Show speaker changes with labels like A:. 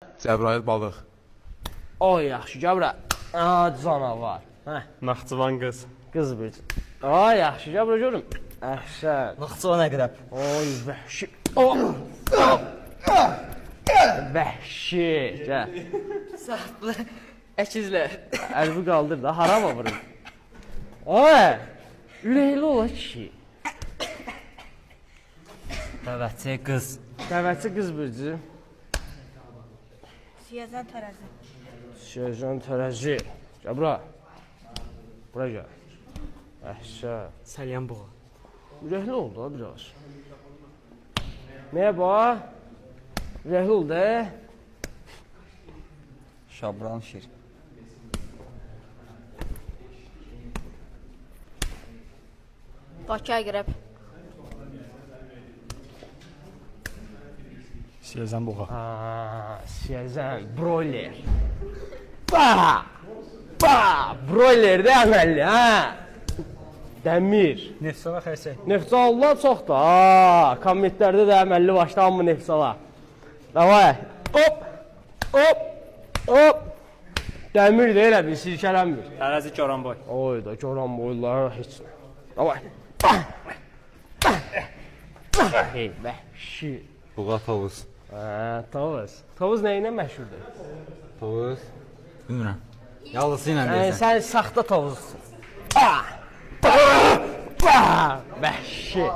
A: Cəbrayıl balıq.
B: O yaxşı, gəbra. Canavar.
C: Naxçıvan qız.
B: Qız bir. Ay yaxşı, gəbra görüm. Əhsən.
D: Naxçıvan əqrəb.
B: Oy vəhşi. Vəhşi. Gəl.
D: Sahibli əkizlər.
B: Əlbi qaldır da, harama vurun. Ay, ürəkli ola kişi.
D: Dəvətçi qız.
B: Dəvətçi qız birci.
E: Siyazan tərəzi.
B: Siyazan tərəzi. Gəbra. Bura gəl. Əhsən.
D: Salyan buğa.
B: Ürəkli oldu ha biraz. Merhaba. Ürəkli oldu.
D: Şabran şir.
E: Bakı əqrəb.
C: Siyəzən buğa.
B: Siyazan, broiler. Broiler də əməlli, Dəmir.
D: Nefsala xərsək.
B: Neftçala çox da, kommentlərdə də əməlli başda hamı neftçala. Davay, hop. Dəmir də elə bir sirkələnmir.
C: Tərəzi Goranboy.
B: Oy da, Goran boyları heç nə. Davay. Hey, vəhşi.
A: Buğa tovuz.
B: Tovuz. Tovuz nəyinə məşhurdur?
A: Tovuz.
D: Bilmirəm. Yalısı ilə
B: Sən saxta tovuzsun. Vəhşi.